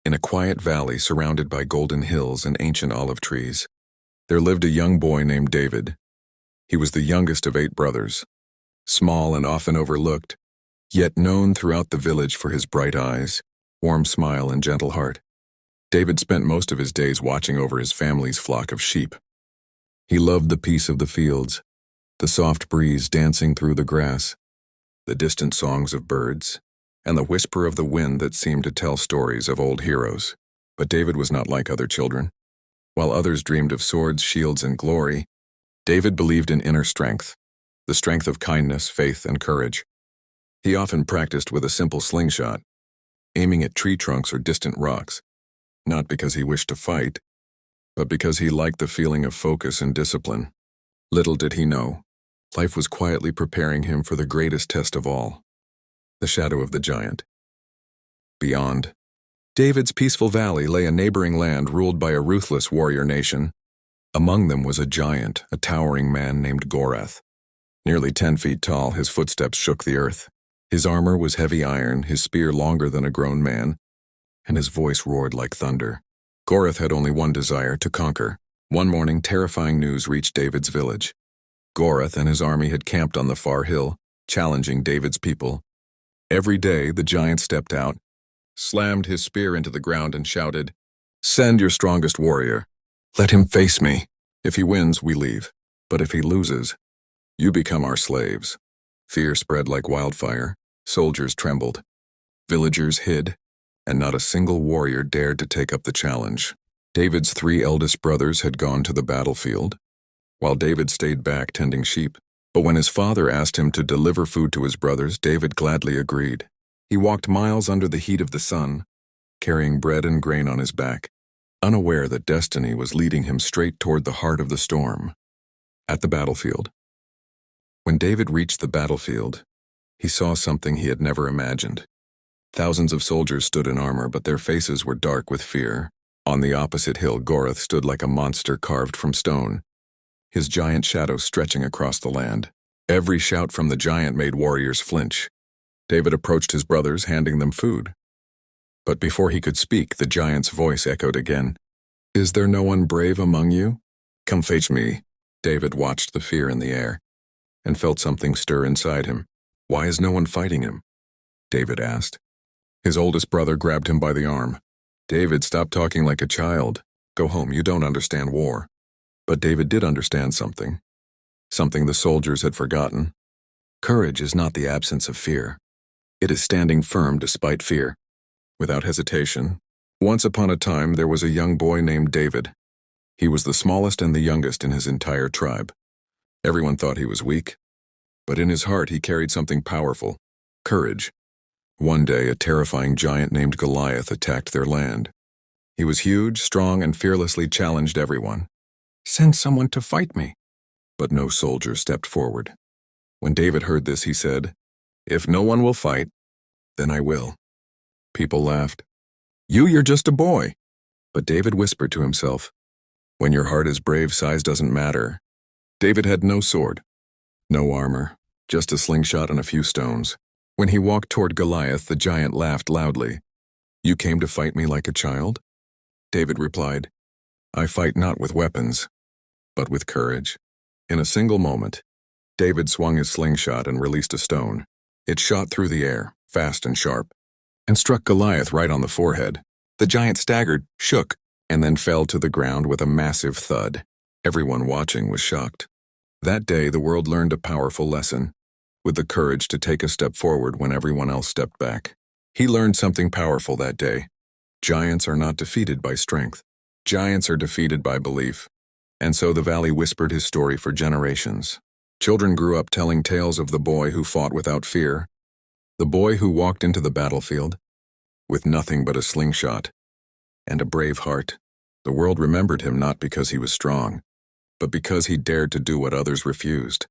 In a quiet valley surrounded by golden hills and ancient olive trees, there lived a young boy named David. He was the youngest of 8 brothers, small and often overlooked, yet known throughout the village for his bright eyes, warm smile, and gentle heart. David spent most of his days watching over his family's flock of sheep. He loved the peace of the fields, the soft breeze dancing through the grass, the distant songs of birds, and the whisper of the wind that seemed to tell stories of old heroes. But David was not like other children. While others dreamed of swords, shields, and glory, David believed in inner strength, the strength of kindness, faith, and courage. He often practiced with a simple slingshot, aiming at tree trunks or distant rocks, not because he wished to fight, but because he liked the feeling of focus and discipline. Little did he know, life was quietly preparing him for the greatest test of all, the shadow of the giant. Beyond David's peaceful valley lay a neighboring land ruled by a ruthless warrior nation. Among them was a giant, a towering man named Gorath. Nearly 10 feet tall, his footsteps shook the earth. His armor was heavy iron, his spear longer than a grown man, and his voice roared like thunder. Gorath had only one desire: to conquer. One morning, terrifying news reached David's village. Gorath and his army had camped on the far hill, challenging David's people. Every day, the giant stepped out, slammed his spear into the ground, and shouted, "Send your strongest warrior. Let him face me. If he wins, we leave. But if he loses, you become our slaves." Fear spread like wildfire. Soldiers trembled. Villagers hid, and not a single warrior dared to take up the challenge. David's 3 eldest brothers had gone to the battlefield, while David stayed back tending sheep. But when his father asked him to deliver food to his brothers, David gladly agreed. He walked miles under the heat of the sun, carrying bread and grain on his back, unaware that destiny was leading him straight toward the heart of the storm. At the battlefield. When David reached the battlefield, he saw something he had never imagined. Thousands of soldiers stood in armor, but their faces were dark with fear. On the opposite hill, Gorath stood like a monster carved from stone, his giant shadow stretching across the land. Every shout from the giant made warriors flinch. David approached his brothers, handing them food. But before he could speak, the giant's voice echoed again. "Is there no one brave among you? Come face me." David watched the fear in the air and felt something stir inside him. "Why is no one fighting him?" David asked. His oldest brother grabbed him by the arm. "David, stop talking like a child. Go home, you don't understand war." But David did understand something the soldiers had forgotten. Courage is not the absence of fear. It is standing firm despite fear. Without hesitation, once upon a time there was a young boy named David. He was the smallest and the youngest in his entire tribe. Everyone thought he was weak, but in his heart he carried something powerful: courage. One day, a terrifying giant named Goliath attacked their land. He was huge, strong, and fearlessly challenged everyone. "Send someone to fight me." But no soldier stepped forward. When David heard this, he said, "If no one will fight, then I will." People laughed. You're just a boy." But David whispered to himself, "When your heart is brave, size doesn't matter." David had no sword, no armor, just a slingshot and a few stones. When he walked toward Goliath, the giant laughed loudly. "You came to fight me like a child?" David replied, "I fight not with weapons, but with courage." In a single moment, David swung his slingshot and released a stone. It shot through the air, fast and sharp, and struck Goliath right on the forehead. The giant staggered, shook, and then fell to the ground with a massive thud. Everyone watching was shocked. That day, the world learned a powerful lesson, with the courage to take a step forward when everyone else stepped back. He learned something powerful that day. Giants are not defeated by strength. Giants are defeated by belief. And so the valley whispered his story for generations. Children grew up telling tales of the boy who fought without fear, the boy who walked into the battlefield with nothing but a slingshot and a brave heart. The world remembered him not because he was strong, but because he dared to do what others refused.